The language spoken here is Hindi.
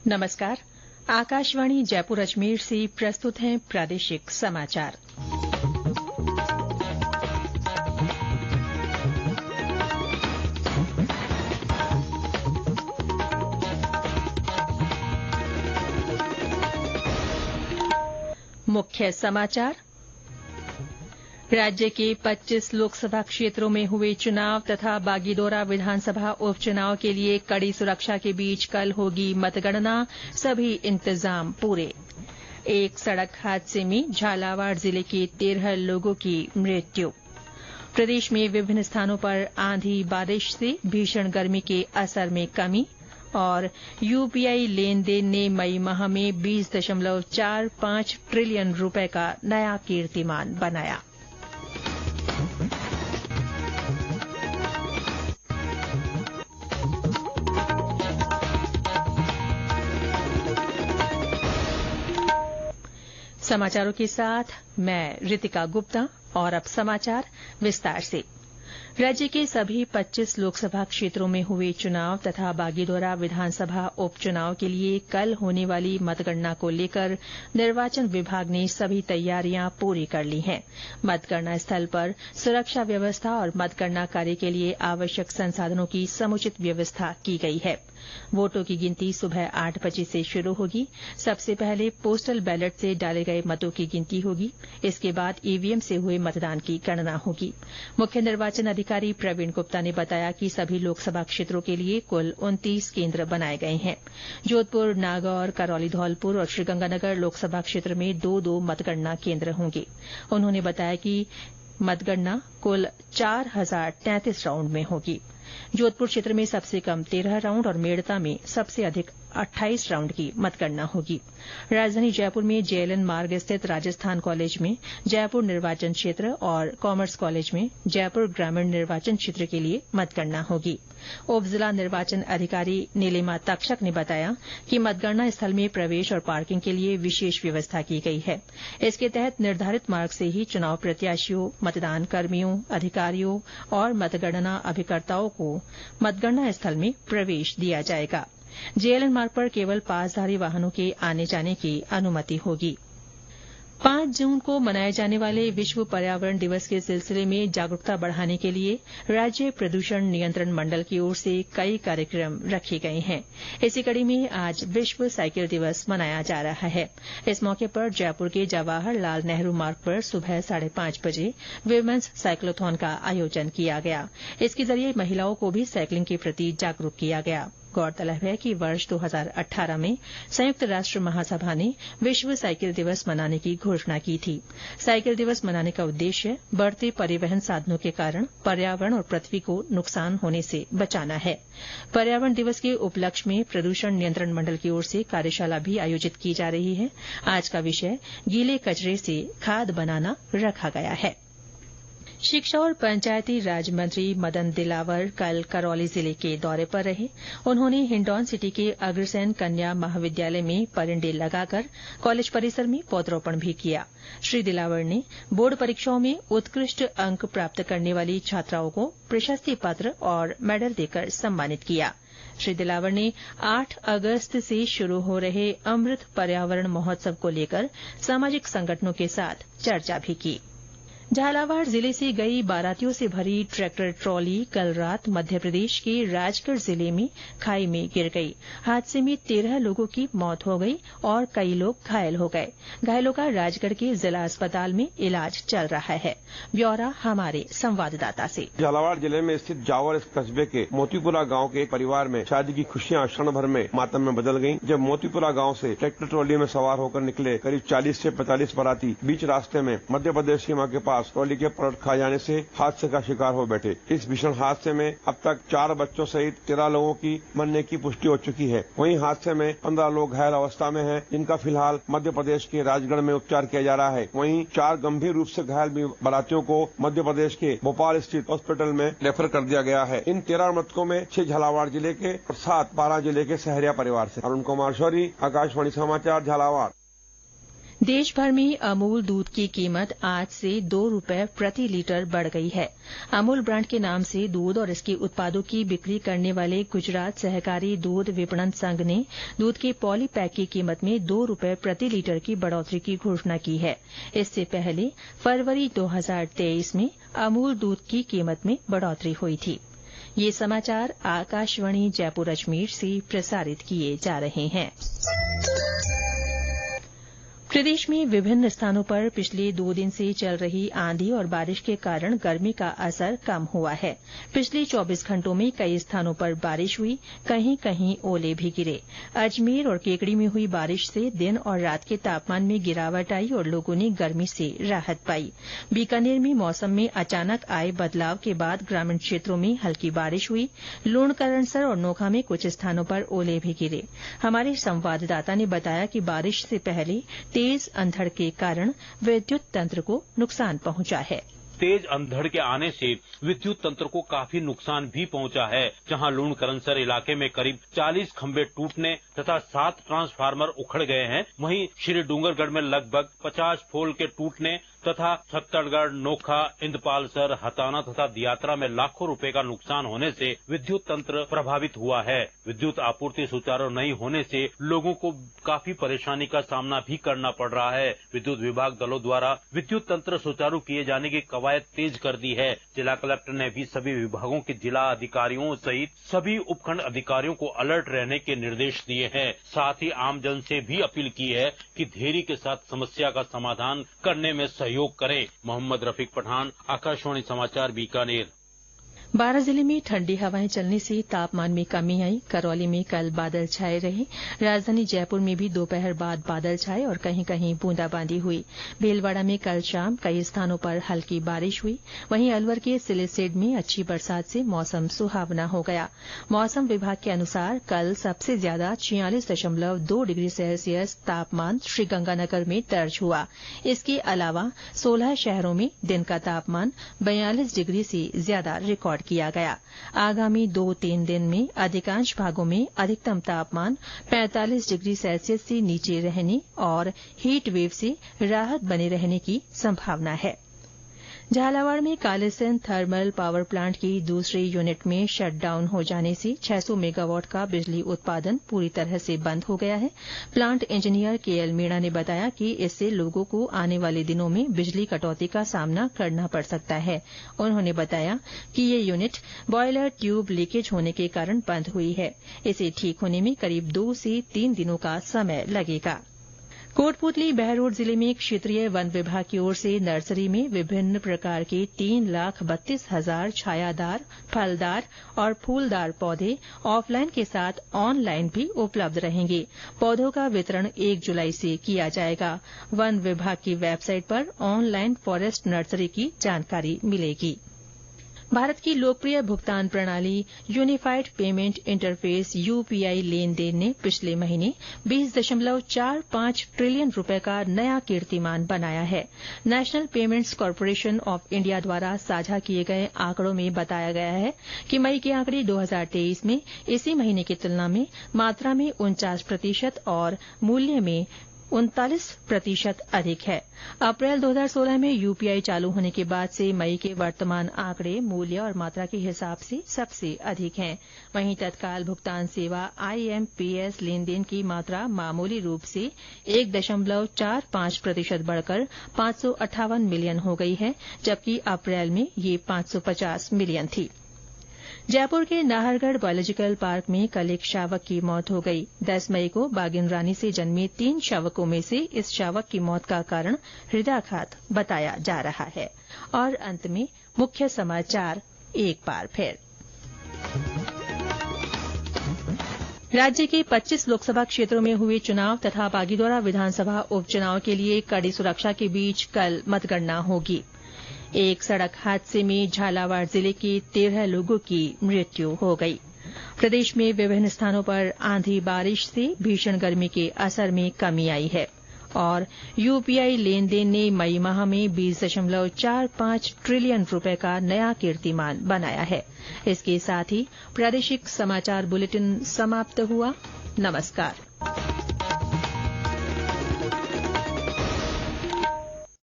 नमस्कार। आकाशवाणी जयपुर अजमेर से प्रस्तुत हैं प्रादेशिक समाचार। मुख्य समाचार। राज्य के 25 लोकसभा क्षेत्रों में हुए चुनाव तथा बागीदोरा विधानसभा उपचुनाव के लिए कड़ी सुरक्षा के बीच कल होगी मतगणना, सभी इंतजाम पूरे। एक सड़क हादसे में झालावाड़ जिले के 13 लोगों की मृत्यु। प्रदेश में विभिन्न स्थानों पर आंधी बारिश से भीषण गर्मी के असर में कमी और यूपीआई लेन देन ने मई माह में 20.45 ट्रिलियन रुपए का नया कीर्तिमान बनाया। समाचारों के साथ मैं रितिका गुप्ता और अब समाचार विस्तार से। राज्य के सभी 25 लोकसभा क्षेत्रों में हुए चुनाव तथा बागीदोरा विधानसभा उपचुनाव के लिए कल होने वाली मतगणना को लेकर निर्वाचन विभाग ने सभी तैयारियां पूरी कर ली हैं। मतगणना स्थल पर सुरक्षा व्यवस्था और मतगणना कार्य के लिए आवश्यक संसाधनों की समुचित व्यवस्था की गई है। वोटों की गिनती सुबह 8 बजे से शुरू होगी। सबसे पहले पोस्टल बैलेट से डाले गए मतों की गिनती होगी। इसके बाद ईवीएम से हुए मतदान की गणना होगी। मुख्य निर्वाचन अधिकारी प्रवीण गुप्ता ने बताया कि सभी लोकसभा क्षेत्रों के लिए कुल 29 केन्द्र बनाए गए हैं। जोधपुर, नागौर, करौली धौलपुर और श्रीगंगानगर लोकसभा क्षेत्र में 2-2 मतगणना केन्द्र होंगे। उन्होंने बताया कि मतगणना कुल 4033 राउंड में होगी। जोधपुर क्षेत्र में सबसे कम 13 राउंड और मेड़ता में सबसे अधिक 28 राउंड की मतगणना होगी। राजधानी जयपुर में जेएलएन मार्ग स्थित राजस्थान कॉलेज में जयपुर निर्वाचन क्षेत्र और कॉमर्स कॉलेज में जयपुर ग्रामीण निर्वाचन क्षेत्र के लिए मतगणना होगी। उप जिला निर्वाचन अधिकारी नीलिमा तक्षक ने बताया कि मतगणना स्थल में प्रवेश और पार्किंग के लिए विशेष व्यवस्था की गई है। इसके तहत निर्धारित मार्ग से ही चुनाव प्रत्याशियों, मतदान कर्मियों, अधिकारियों और मतगणना अभिकर्ताओं को मतगणना स्थल में प्रवेश दिया जाएगा। जेएलएन मार्ग पर केवल पासधारी वाहनों के आने जाने की अनुमति होगी। 5 जून को मनाए जाने वाले विश्व पर्यावरण दिवस के सिलसिले में जागरूकता बढ़ाने के लिए राज्य प्रदूषण नियंत्रण मंडल की ओर से कई कार्यक्रम रखे गए हैं। इसी कड़ी में आज विश्व साइकिल दिवस मनाया जा रहा है। इस मौके पर जयपुर के जवाहर लाल नेहरू मार्ग पर सुबह 5:30 बजे विमेन्स साइक्लोथॉन का आयोजन किया गया। इसके जरिए महिलाओं को भी साइकिलिंग के प्रति जागरूक किया गया। गौरतलब है कि वर्ष 2018 में संयुक्त राष्ट्र महासभा ने विश्व साइकिल दिवस मनाने की घोषणा की थी। साइकिल दिवस मनाने का उद्देश्य बढ़ते परिवहन साधनों के कारण पर्यावरण और पृथ्वी को नुकसान होने से बचाना है। पर्यावरण दिवस के उपलक्ष्य में प्रदूषण नियंत्रण मंडल की ओर से कार्यशाला भी आयोजित की जा रही है। आज का विषय गीले कचरे से खाद बनाना रखा गया है। शिक्षा और पंचायती राज मंत्री मदन दिलावर कल करौली जिले के दौरे पर रहे। उन्होंने हिंडौन सिटी के अग्रसेन कन्या महाविद्यालय में परिंडे लगाकर कॉलेज परिसर में पौधरोपण भी किया। श्री दिलावर ने बोर्ड परीक्षाओं में उत्कृष्ट अंक प्राप्त करने वाली छात्राओं को प्रशस्ति पत्र और मेडल देकर सम्मानित किया। श्री दिलावर ने 8 अगस्त से शुरू हो रहे अमृत पर्यावरण महोत्सव को लेकर सामाजिक संगठनों के साथ चर्चा भी की। झालावाड़ जिले से गई बारातियों से भरी ट्रैक्टर ट्रॉली कल रात मध्य प्रदेश के राजगढ़ जिले में खाई में गिर गई। हादसे में 13 लोगों की मौत हो गई और कई लोग घायल हो गए। घायलों का राजगढ़ के जिला अस्पताल में इलाज चल रहा है। ब्यौरा हमारे संवाददाता से। झालावाड़ जिले में स्थित जावर कस्बे के मोतीपुरा गांव के एक परिवार में शादी की खुशियां क्षण भर में मातम में बदल गईं। जब मोतीपुरा गांव से ट्रैक्टर ट्रॉली में सवार होकर निकले करीब 40 से 45 बाराती बीच रास्ते में मध्य प्रदेश सीमा के पास ट्रॉली के पलट खा जाने से हादसे का शिकार हो बैठे। इस भीषण हादसे में अब तक 4 बच्चों सहित 13 लोगों की मरने की पुष्टि हो चुकी है। वहीं हादसे में 15 लोग घायल अवस्था में हैं, जिनका फिलहाल मध्य प्रदेश के राजगढ़ में उपचार किया जा रहा है। वहीं 4 गंभीर रूप से घायल बारातियों को मध्य प्रदेश के भोपाल स्थित हॉस्पिटल में रेफर कर दिया गया है। इन 13 मृतकों में 6 झालावाड़ जिले के और 7 बारां जिले के सहरिया परिवार से। अरुण कुमार शौरी, आकाशवाणी समाचार, झालावाड़। देश भर में अमूल दूध की कीमत आज से 2 रुपए प्रति लीटर बढ़ गई है। अमूल ब्रांड के नाम से दूध और इसके उत्पादों की बिक्री करने वाले गुजरात सहकारी दूध विपणन संघ ने दूध के पॉली पैक की कीमत में 2 रुपए प्रति लीटर की बढ़ोतरी की घोषणा की है। इससे पहले फरवरी 2023 में अमूल दूध की कीमत में बढ़ोतरी हुई थी। ये समाचार आकाशवाणी जयपुर अजमेर से प्रसारित किए जा रहे हैं। प्रदेश में विभिन्न स्थानों पर पिछले 2 दिन से चल रही आंधी और बारिश के कारण गर्मी का असर कम हुआ है। पिछले 24 घंटों में कई स्थानों पर बारिश हुई, कहीं कहीं ओले भी गिरे। अजमेर और केकड़ी में हुई बारिश से दिन और रात के तापमान में गिरावट आई और लोगों ने गर्मी से राहत पाई। बीकानेर में मौसम में अचानक आए बदलाव के बाद ग्रामीण क्षेत्रों में हल्की बारिश हुई। लूणकरणसर और नोखा में कुछ स्थानों पर ओले भी गिरे। हमारे संवाददाता ने बताया कि बारिश से पहले तेज अंधड़ के कारण विद्युत तंत्र को नुकसान पहुंचा है। तेज अंधड़ के आने से विद्युत तंत्र को काफी नुकसान भी पहुंचा है, जहां लूणकरणसर इलाके में करीब 40 खंभे टूटने तथा 7 ट्रांसफार्मर उखड़ गए हैं। वहीं श्री डूंगरगढ़ में लगभग 50 पोल के टूटने तथा छत्तरगढ़, नोखा, इंदपालसर, हताना तथा दियात्रा में लाखों रुपए का नुकसान होने से विद्युत तंत्र प्रभावित हुआ है। विद्युत आपूर्ति सुचारू नहीं होने से लोगों को काफी परेशानी का सामना भी करना पड़ रहा है। विद्युत विभाग दलों द्वारा विद्युत तंत्र सुचारू किए जाने की कवायद तेज कर दी है। जिला कलेक्टर ने भी सभी विभागों के जिला अधिकारियों सहित सभी उपखंड अधिकारियों को अलर्ट रहने के निर्देश दिए हैं। साथ ही आमजन से भी अपील की है कि धैर्य के साथ समस्या का समाधान करने में सहयोग करें। मोहम्मद रफीक पठान, आकाशवाणी समाचार, बीकानेर। बारां जिले में ठंडी हवाएं चलने से तापमान में कमी आई। करौली में कल बादल छाए रहे। राजधानी जयपुर में भी दोपहर बाद बादल छाए और कहीं कहीं बूंदाबांदी हुई। भीलवाड़ा में कल शाम कई स्थानों पर हल्की बारिश हुई। वहीं अलवर के सिलिसेड में अच्छी बरसात से मौसम सुहावना हो गया। मौसम विभाग के अनुसार कल सबसे ज्यादा 46.2 डिग्री सेल्सियस तापमान श्रीगंगानगर में दर्ज हुआ। इसके अलावा 16 शहरों में दिन का तापमान 42 डिग्री से ज्यादा रिकॉर्ड किया गया। आगामी 2-3 दिन में अधिकांश भागों में अधिकतम तापमान 45 डिग्री सेल्सियस से नीचे रहने और हीट वेव से राहत बने रहने की संभावना है। झालावाड़ में कालीसिंध थर्मल पावर प्लांट की दूसरी यूनिट में शटडाउन हो जाने से 600 मेगावाट का बिजली उत्पादन पूरी तरह से बंद हो गया है। प्लांट इंजीनियर केएल मीणा ने बताया कि इससे लोगों को आने वाले दिनों में बिजली कटौती का सामना करना पड़ सकता है। उन्होंने बताया कि ये यूनिट बॉयलर ट्यूब लीकेज होने के कारण बंद हुई है। इसे ठीक होने में करीब 2 से 3 दिनों का समय लगेगा। कोटपूतली बहरोड जिले में क्षेत्रीय वन विभाग की ओर से नर्सरी में विभिन्न प्रकार के 3,32,000 छायादार, फलदार और फूलदार पौधे ऑफलाइन के साथ ऑनलाइन भी उपलब्ध रहेंगे। पौधों का वितरण 1 जुलाई से किया जाएगा। वन विभाग की वेबसाइट पर ऑनलाइन फॉरेस्ट नर्सरी की जानकारी मिलेगी। भारत की लोकप्रिय भुगतान प्रणाली यूनिफाइड पेमेंट इंटरफेस यूपीआई लेन देन ने पिछले महीने 20.45 ट्रिलियन रुपए का नया कीर्तिमान बनाया है। National payments corporation of India द्वारा साझा किए गए आंकड़ों में बताया गया है कि मई के आंकड़े 2023 में इसी महीने की तुलना में मात्रा में 49% और मूल्य में 39% अधिक है। अप्रैल 2016 में यूपीआई चालू होने के बाद से मई के वर्तमान आंकड़े मूल्य और मात्रा के हिसाब से सबसे अधिक हैं। वहीं तत्काल भुगतान सेवा आईएमपीएस लेनदेन की मात्रा मामूली रूप से 1.45% बढ़कर 558 मिलियन हो गई है, जबकि अप्रैल में ये 550 मिलियन थी। जयपुर के नाहरगढ़ बायोलॉजिकल पार्क में कल एक शावक की मौत हो गई। 10 मई को बागिन रानी से जन्मे 3 शावकों में से इस शावक की मौत का कारण हृदयाघात बताया जा रहा है। और अंत में मुख्य समाचार एक बार फिर। राज्य के 25 लोकसभा क्षेत्रों में हुए चुनाव तथा बागीदौरा विधानसभा उपचुनाव के लिए कड़ी सुरक्षा के बीच कल मतगणना होगी। एक सड़क हादसे में झालावाड़ जिले के 13 लोगों की मृत्यु हो गई। प्रदेश में विभिन्न स्थानों पर आंधी बारिश से भीषण गर्मी के असर में कमी आई है। और यूपीआई लेन देन ने मई माह में 20.45 ट्रिलियन रुपए का नया कीर्तिमान बनाया है। इसके साथ ही प्रादेशिक समाचार बुलेटिन समाप्त हुआ। नमस्कार।